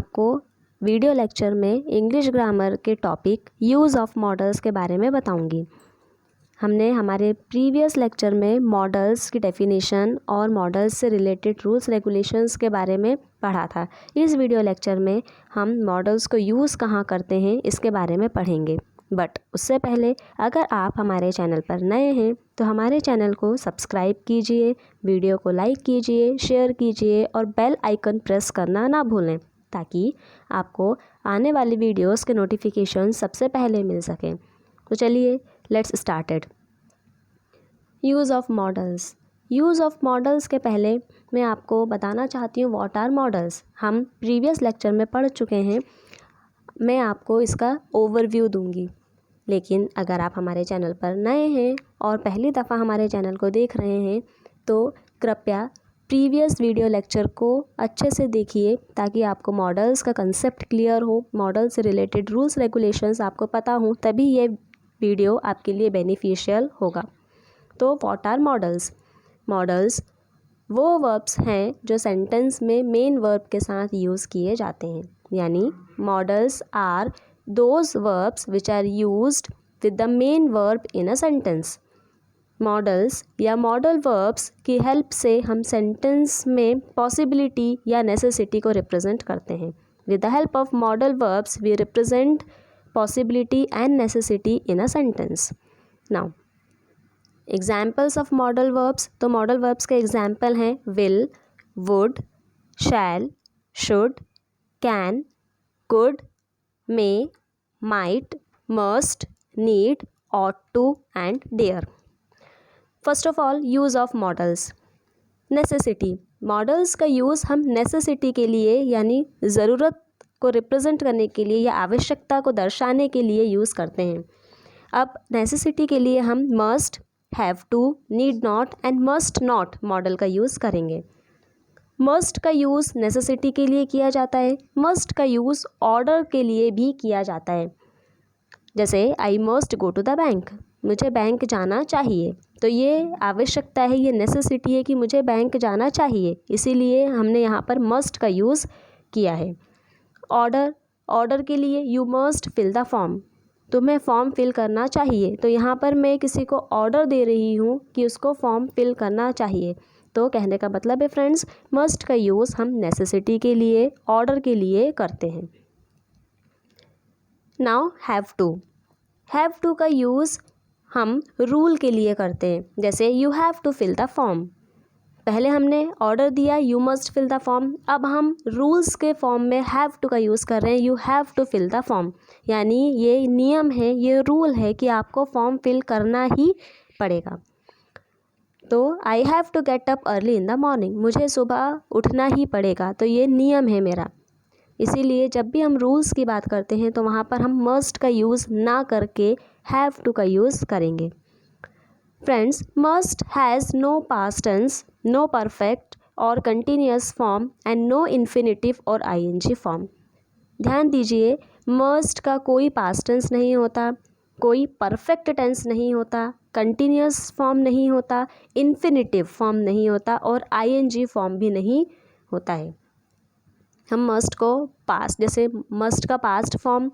आपको video lecture में English grammar के टॉपिक यूज़ ऑफ मॉडल्स के बारे में बताऊंगी। हमने हमारे प्रीवियस लेक्चर में मॉडल्स की डेफिनेशन और मॉडल्स से रिलेटेड रूल्स रेगुलेशंस के बारे में पढ़ा था। इस वीडियो लेक्चर में हम मॉडल्स को यूज़ कहाँ करते हैं इसके बारे में पढ़ेंगे। बट उससे पहले अगर आप हमारे चैनल पर नए हैं तो हमारे चैनल को सब्सक्राइब कीजिए, वीडियो को लाइक कीजिए, शेयर कीजिए और बेल आइकन प्रेस करना ना भूलें ताकि आपको आने वाली वीडियोस के नोटिफिकेशन सबसे पहले मिल सकें। तो चलिए let's started. Use of models. Use of models के पहले मैं आपको बताना चाहती हूँ व्हाट आर मॉडल्स। हम प्रीवियस लेक्चर में पढ़ चुके हैं, मैं आपको इसका ओवरव्यू दूंगी। लेकिन अगर आप हमारे चैनल पर नए हैं और पहली दफ़ा हमारे चैनल को देख रहे हैं तो कृपया प्रीवियस वीडियो लेक्चर को अच्छे से देखिए ताकि आपको मॉडल्स का कंसेप्ट क्लियर हो, मॉडल से रिलेटेड रूल्स रेगुलेशंस आपको पता हो, तभी ये वीडियो आपके लिए बेनिफिशियल होगा। तो व्हाट आर मॉडल्स? मॉडल्स वो वर्ब्स हैं जो सेंटेंस में मेन वर्ब के साथ यूज़ किए जाते हैं, यानी models are those verbs which are used with the main verb in a sentence. Models या मॉडल वर्ब्स की हेल्प से हम सेंटेंस में पॉसिबिलिटी या नेसेसिटी को रिप्रेजेंट करते हैं। With the help of model verbs we represent possibility and necessity in a sentence. Now examples of model verbs. तो मॉडल वर्ब्स के एग्जाम्पल हैं will, would, shall, should, can, could, may, might, must, need, ought to and dare. First of all use of models. Necessity. Models का use हम necessity के लिए यानी ज़रूरत को रिप्रेजेंट करने के लिए या आवश्यकता को दर्शाने के लिए यूज़ करते हैं। अब नेसेसिटी के लिए हम must, have to, need not and must not model का यूज़ करेंगे। मस्ट का यूज़ नेसेसिटी के लिए किया जाता है। मस्ट का यूज़ ऑर्डर के लिए भी किया जाता है। जैसे I must go to the bank, मुझे बैंक जाना चाहिए। तो ये आवश्यकता है, ये नेसेसिटी है कि मुझे बैंक जाना चाहिए, इसीलिए हमने यहाँ पर मस्ट का यूज़ किया है। ऑर्डर, ऑर्डर के लिए you must fill the form, तुम्हें फॉर्म फिल करना चाहिए। तो यहाँ पर मैं किसी को ऑर्डर दे रही हूँ कि उसको फॉर्म फिल करना चाहिए। तो कहने का मतलब है फ्रेंड्स, मस्ट का यूज़ हम नेसेसिटी के लिए, ऑर्डर के लिए करते हैं। Now have to. Have to का यूज़ हम रूल के लिए करते हैं। जैसे you have to fill the form, पहले हमने ऑर्डर दिया you must fill the form, अब हम रूल्स के फॉर्म में हैव टू का यूज़ कर रहे हैं, you have to fill the form. यानी ये नियम है, ये रूल है कि आपको फॉर्म फिल करना ही पड़ेगा। तो I have to get up early in the morning, मुझे सुबह उठना ही पड़ेगा, तो ये नियम है मेरा। इसीलिए जब भी हम रूल्स की बात करते हैं तो वहाँ पर हम मस्ट का यूज़ ना करके हैव टू का यूज़ करेंगे। Friends, must has no past tense, no perfect और continuous form and no infinitive और आईएनजी फॉर्म। ध्यान दीजिए, मस्ट का कोई पास्ट टेंस नहीं होता, कोई परफेक्ट टेंस नहीं होता, कंटिन्यूअस फॉर्म नहीं होता, इन्फिनिटिव फॉर्म नहीं होता और आईएनजी फॉर्म भी नहीं होता है। हम मस्ट को पास्ट, जैसे मस्ट का पास्ट फॉर्म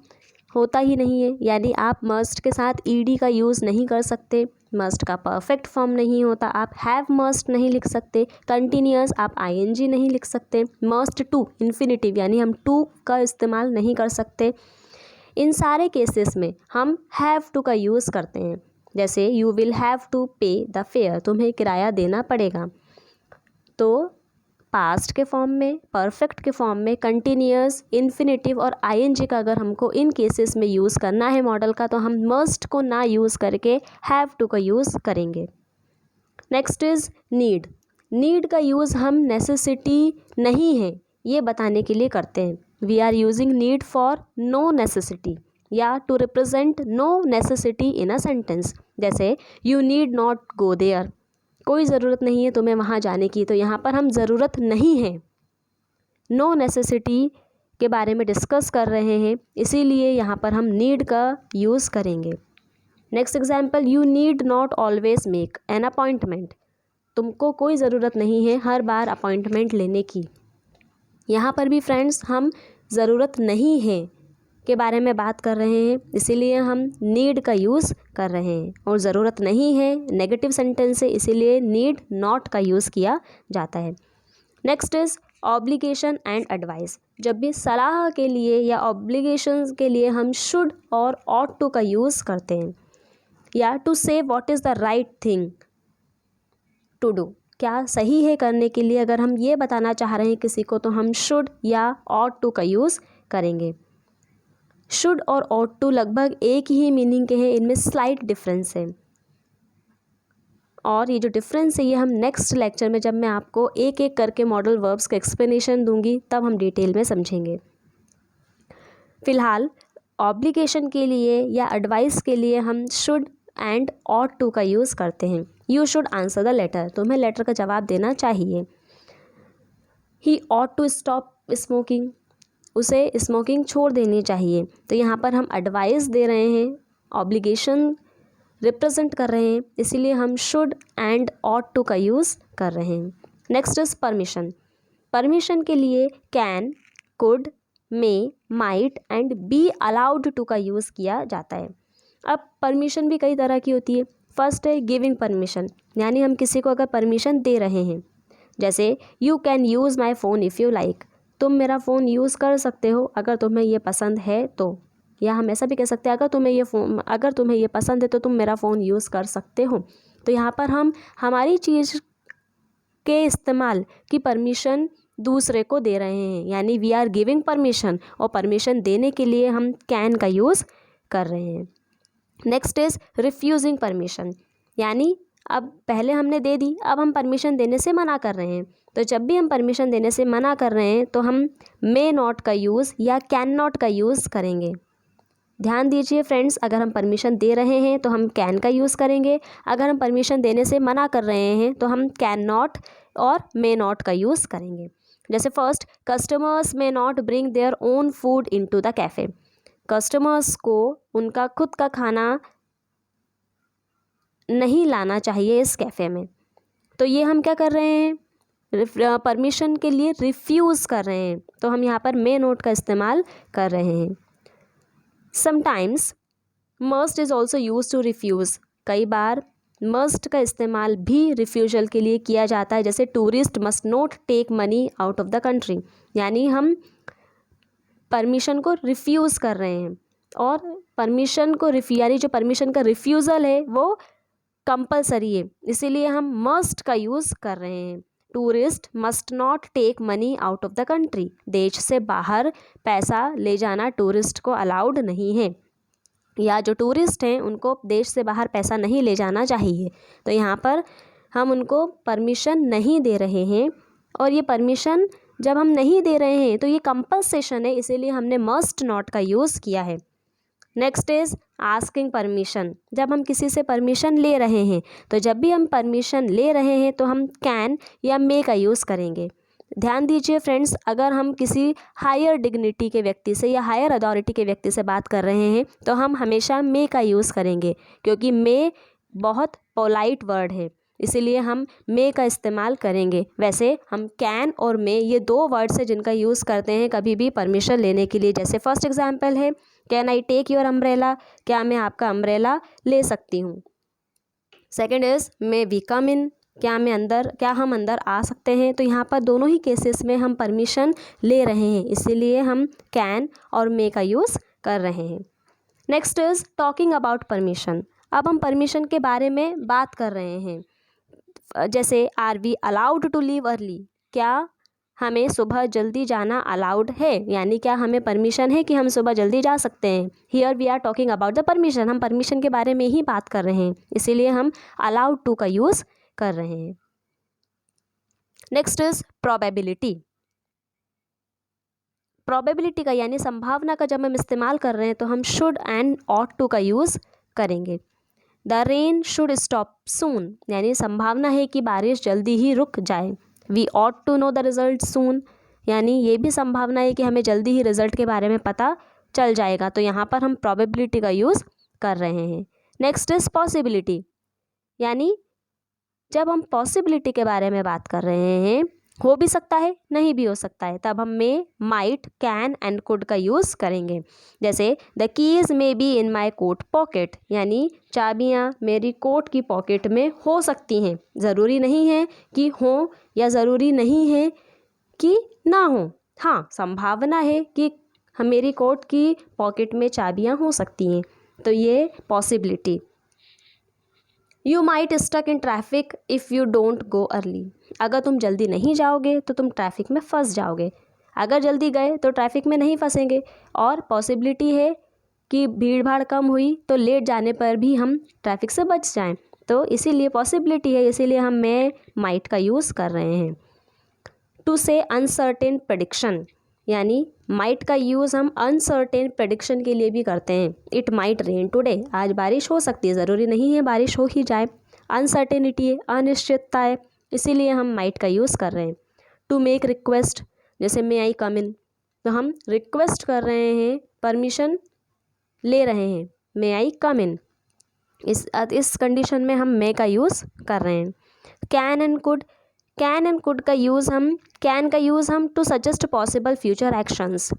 होता ही नहीं है, यानी आप मस्ट के साथ ईडी का यूज़ नहीं कर सकते। मस्ट का परफेक्ट फॉर्म नहीं होता, आप हैव मस्ट नहीं लिख सकते। कंटिन्यूअस आप आईएनजी नहीं लिख सकते। मस्ट टू इन्फिनिटिव यानी हम टू का इस्तेमाल नहीं कर सकते। इन सारे केसेस में हम हैव टू का यूज़ करते हैं। जैसे यू विल हैव टू पे द फेयर, तुम्हें किराया देना पड़ेगा। तो पास्ट के फॉर्म में, परफेक्ट के फॉर्म में, कंटिन्यूअस, इन्फिनिटिव और आईएनजी का अगर हमको इन केसेस में यूज़ करना है मॉडल का, तो हम मस्ट को ना यूज़ करके हैव टू का यूज़ करेंगे। Next is need. नीड का यूज़ हम नेसेसिटी नहीं है ये बताने के लिए करते हैं। We are using need for no necessity या to represent no necessity in a sentence. जैसे you need not go there, कोई ज़रूरत नहीं है तुम्हें वहाँ जाने की। तो यहाँ पर हम ज़रूरत नहीं है, नो नेसेसिटी के बारे में डिस्कस कर रहे हैं, इसीलिए यहाँ पर हम नीड का यूज़ करेंगे। Next example, you need not always make an appointment, तुमको कोई ज़रूरत नहीं है हर बार अपॉइंटमेंट लेने की। यहाँ पर भी फ्रेंड्स हम ज़रूरत नहीं है के बारे में बात कर रहे हैं, इसीलिए हम नीड का यूज़ कर रहे हैं। और ज़रूरत नहीं है नेगेटिव सेंटेंस है, इसीलिए नीड नॉट का यूज़ किया जाता है। Next is obligation and advice. जब भी सलाह के लिए या ऑब्लिगेशंस के लिए हम शुड और ऑट टू का यूज़ करते हैं, या to say what is the right thing to do, क्या सही है करने के लिए अगर हम ये बताना चाह रहे हैं किसी को, तो हम शुड या ऑट टू का यूज़ करेंगे। शुड और ऑट टू लगभग एक ही मीनिंग के हैं, इनमें स्लाइट डिफरेंस है। और ये जो डिफरेंस है ये हम नेक्स्ट लेक्चर में, जब मैं आपको एक एक करके मॉडल वर्ब्स का एक्सप्लेनेशन दूंगी, तब हम डिटेल में समझेंगे। फिलहाल ऑब्लिगेशन के लिए या एडवाइस के लिए हम शुड एंड ऑट टू का यूज़ करते हैं। You should answer the letter, तुम्हें लेटर का जवाब देना चाहिए। He ought to stop smoking, उसे स्मोकिंग छोड़ देनी चाहिए। तो यहाँ पर हम एडवाइस दे रहे हैं, ऑब्लिगेशन रिप्रेजेंट कर रहे हैं, इसीलिए हम शुड एंड ऑट टू का यूज़ कर रहे हैं। Next is permission. परमिशन के लिए can, could, may, might and be allowed to का यूज़ किया जाता है। अब परमिशन भी कई तरह की होती है। फर्स्ट है गिविंग परमिशन, यानी हम किसी को अगर परमिशन दे रहे हैं, जैसे you can use my phone if you like, तुम मेरा फ़ोन यूज़ कर सकते हो अगर तुम्हें ये पसंद है तो। या हम ऐसा भी कह सकते हैं अगर तुम्हें ये पसंद है तो तुम मेरा फ़ोन यूज़ कर सकते हो। तो यहाँ पर हम हमारी चीज़ के इस्तेमाल की परमिशन दूसरे को दे रहे हैं, यानी वी आर गिविंग परमिशन, और परमिशन देने के लिए हम कैन का यूज़ कर रहे हैं। नेक्स्ट इज़ रिफ्यूजिंग परमिशन, यानी अब पहले हमने दे दी, अब हम परमिशन देने से मना कर रहे हैं। तो जब भी हम परमिशन देने से मना कर रहे हैं तो हम मे नॉट का यूज़ या कैन नॉट का यूज़ करेंगे। ध्यान दीजिए फ्रेंड्स, अगर हम परमिशन दे रहे हैं तो हम कैन का यूज़ करेंगे, अगर हम परमिशन देने से मना कर रहे हैं तो हम कैन नॉट और मे नॉट का यूज़ करेंगे। जैसे first, customers may not bring their own food into the cafe, customers को उनका खुद का खाना नहीं लाना चाहिए इस कैफ़े में। तो ये हम क्या कर रहे हैं, परमिशन के लिए रिफ्यूज़ कर रहे हैं, तो हम यहाँ पर मे नॉट का इस्तेमाल कर रहे हैं। Sometimes must is also use to refuse, कई बार मस्ट का इस्तेमाल भी रिफ्यूजल के लिए किया जाता है। जैसे tourist must not take money out of the country, यानी हम परमिशन को रिफ्यूज़ कर रहे हैं, और परमिशन को यानी जो परमिशन का रिफ्यूज़ल है वो कंपलसरी है, इसीलिए हम मस्ट का यूज़ कर रहे हैं। Tourist must not take money out of the country, देश से बाहर पैसा ले जाना टूरिस्ट को अलाउड नहीं है, या जो टूरिस्ट हैं उनको देश से बाहर पैसा नहीं ले जाना चाहिए। तो यहाँ पर हम उनको परमिशन नहीं दे रहे हैं, और ये परमिशन जब हम नहीं दे रहे हैं तो ये कंपल्सेशन है, इसीलिए हमने मस्ट नॉट का यूज़ किया है। नेक्स्ट इज़ आस्किंग परमिशन, जब हम किसी से परमिशन ले रहे हैं, तो जब भी हम परमिशन ले रहे हैं तो हम कैन या मे का यूज़ करेंगे। ध्यान दीजिए फ्रेंड्स, अगर हम किसी हायर डिग्निटी के व्यक्ति से या हायर अथॉरिटी के व्यक्ति से बात कर रहे हैं तो हम हमेशा मे का यूज़ करेंगे, क्योंकि मे बहुत पोलाइट वर्ड है, इसीलिए हम मे का इस्तेमाल करेंगे। वैसे हम कैन और मे ये दो वर्ड्स हैं जिनका यूज़ करते हैं कभी भी परमिशन लेने के लिए। जैसे फर्स्ट एग्जांपल है, can I take your umbrella, क्या मैं आपका अम्ब्रेला ले सकती हूँ। Second is may we come in, क्या हम अंदर आ सकते हैं। तो यहाँ पर दोनों ही केसेस में हम परमिशन ले रहे हैं, इसीलिए हम कैन और मे का यूज़ कर रहे हैं। Next is talking about permission, अब हम परमिशन के बारे में बात कर रहे हैं। जैसे are we allowed to leave early, क्या हमें सुबह जल्दी जाना अलाउड है, यानी क्या हमें परमिशन है कि हम सुबह जल्दी जा सकते हैं। Here we are talking about the permission, हम परमिशन के बारे में ही बात कर रहे हैं, इसीलिए हम अलाउड टू का यूज़ कर रहे हैं। नेक्स्ट इज प्रोबेबिलिटी, प्रोबेबिलिटी का यानी संभावना का जब हम इस्तेमाल कर रहे हैं तो हम शुड एंड ऑट टू का यूज़ करेंगे। The rain should stop soon, यानी संभावना है कि बारिश जल्दी ही रुक जाए। We ought to know the result soon, यानी ये भी संभावना है कि हमें जल्दी ही रिजल्ट के बारे में पता चल जाएगा। तो यहाँ पर हम प्रोबेबिलिटी का यूज़ कर रहे हैं। नेक्स्ट इज पॉसिबिलिटी, यानी जब हम पॉसिबिलिटी के बारे में बात कर रहे हैं हो भी सकता है, नहीं भी हो सकता है, तब हम may, might, can and could का यूज़ करेंगे। जैसे the keys may be in my coat pocket, यानी चाबियाँ मेरी कोट की पॉकेट में हो सकती हैं, ज़रूरी नहीं है कि हो या ज़रूरी नहीं है कि ना हो। हाँ, संभावना है कि मेरी कोट की पॉकेट में चाबियाँ हो सकती हैं, तो ये possibility. You might stuck in traffic if you don't go early, अगर तुम जल्दी नहीं जाओगे तो तुम ट्रैफिक में फंस जाओगे, अगर जल्दी गए तो ट्रैफिक में नहीं फंसेंगे। और पॉसिबिलिटी है कि भीड़ भाड़ कम हुई तो लेट जाने पर भी हम ट्रैफिक से बच जाएं, तो इसीलिए पॉसिबिलिटी है, इसीलिए हम मैं माइट का यूज़ कर रहे हैं। टू से अनसर्टेन प्रेडिक्शन, यानी माइट का यूज़ हम अनसर्टेन प्रेडिक्शन के लिए भी करते हैं। इट माइट रेन टुडे, आज बारिश हो सकती है, ज़रूरी नहीं है बारिश हो ही जाए, अनसर्टेनिटी है, अनिश्चितता है, इसीलिए हम माइट का यूज़ कर रहे हैं। टू मेक रिक्वेस्ट, जैसे मे आई कम इन, तो हम रिक्वेस्ट कर रहे हैं, परमिशन ले रहे हैं, मे आई कम इन, इस कंडीशन में हम मे का यूज़ कर रहे हैं। Can and could, can and could का यूज़ हम, कैन का यूज़ हम to suggest possible future actions,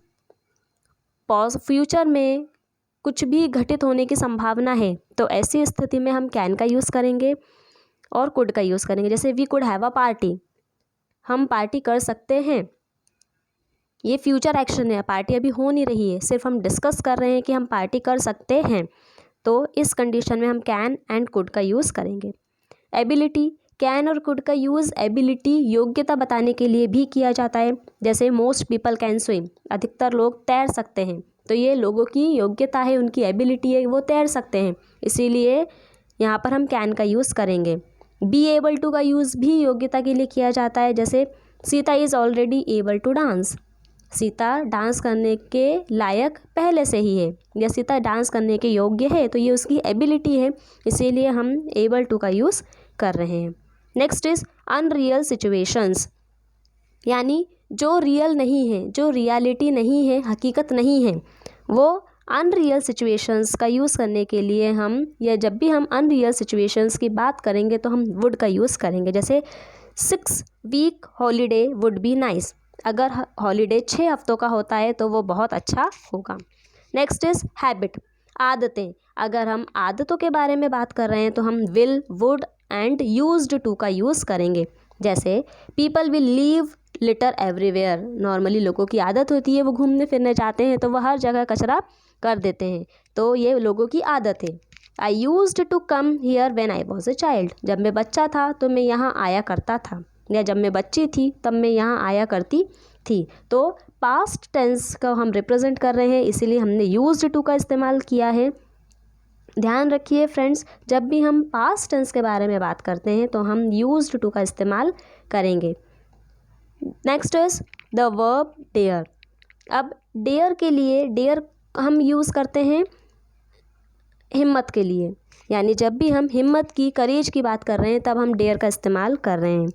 future में कुछ भी घटित होने की संभावना है तो ऐसी स्थिति में हम कैन का यूज़ करेंगे और कुड का यूज़ करेंगे। जैसे we could have a party, हम पार्टी कर सकते हैं, ये फ्यूचर एक्शन है, पार्टी अभी हो नहीं रही है, सिर्फ हम डिस्कस कर रहे हैं कि हम पार्टी कर सकते हैं, तो इस कंडीशन में हम कैन एंड कुड का यूज़ करेंगे। एबिलिटी, कैन और कुड का यूज़ एबिलिटी, योग्यता बताने के लिए भी किया जाता है। जैसे मोस्ट पीपल कैन स्विम, अधिकतर लोग तैर सकते हैं, तो ये लोगों की योग्यता है, उनकी एबिलिटी है, वो तैर सकते हैं, इसीलिए यहाँ पर हम कैन का यूज़ करेंगे। बी एबल टू का यूज़ भी योग्यता के लिए किया जाता है। जैसे Sita is already able to dance, Sita dance करने के लायक पहले से ही है, या सीता डांस करने के योग्य है, तो ये उसकी एबिलिटी है, इसीलिए हम एबल टू का यूज़ कर रहे हैं। नेक्स्ट इज़ अनरियल सिचुएशंस, यानी जो रियल नहीं है, जो रियलिटी नहीं है, हकीकत नहीं है, वो अनरियल सिचुएशंस का यूज़ करने के लिए हम, या जब भी हम अनरियल सिचुएशंस की बात करेंगे तो हम वुड का यूज़ करेंगे। जैसे 6 week holiday would be nice, अगर हॉलीडे 6 हफ्तों का होता है तो वो बहुत अच्छा होगा। नेक्स्ट इज़ हैबिट, आदतें, अगर हम आदतों के बारे में बात कर रहे हैं तो हम will, would and used to का यूज़ करेंगे। जैसे people will leave litter everywhere, normally लोगों की आदत होती है वो घूमने फिरने जाते हैं तो वह हर जगह कचरा कर देते हैं, तो ये लोगों की आदत है। I used to come here when I was a child, जब मैं बच्चा था तो मैं यहाँ आया करता था, या जब मैं बच्ची थी तब मैं यहाँ आया करती थी, तो पास्ट टेंस का हम रिप्रेजेंट कर रहे हैं, इसीलिए हमने यूज्ड टू का इस्तेमाल किया है। ध्यान रखिए फ्रेंड्स, जब भी हम पास्ट टेंस के बारे में बात करते हैं तो हम यूज्ड टू का इस्तेमाल करेंगे। Next is the verb dare, अब डेयर के लिए, डेयर हम यूज़ करते हैं हिम्मत के लिए, यानी जब भी हम हिम्मत की, करेज की बात कर रहे हैं तब हम डेयर का इस्तेमाल कर रहे हैं।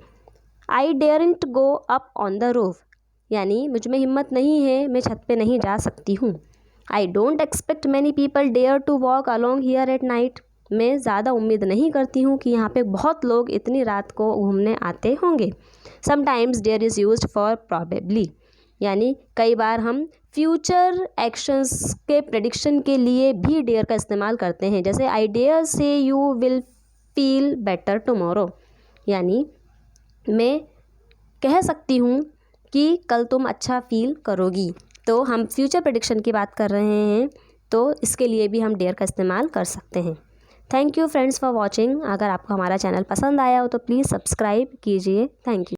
I daren't go up on the roof, यानी मुझ में हिम्मत नहीं है, मैं छत पे नहीं जा सकती हूँ। I don't expect many people dare to walk along here at night, मैं ज़्यादा उम्मीद नहीं करती हूँ कि यहाँ पे बहुत लोग इतनी रात को घूमने आते होंगे। Sometimes dare is used for probably, यानी कई बार हम फ्यूचर एक्शंस के प्रेडिक्शन के लिए भी डेयर का इस्तेमाल करते हैं। जैसे I dare say you will feel better tomorrow, यानी मैं कह सकती हूँ कि कल तुम अच्छा फील करोगी, तो हम फ्यूचर प्रेडिक्शन की बात कर रहे हैं तो इसके लिए भी हम डेयर का इस्तेमाल कर सकते हैं। Thank you friends for watching, अगर आपको हमारा चैनल पसंद आया हो तो प्लीज़ सब्सक्राइब कीजिए। Thank you.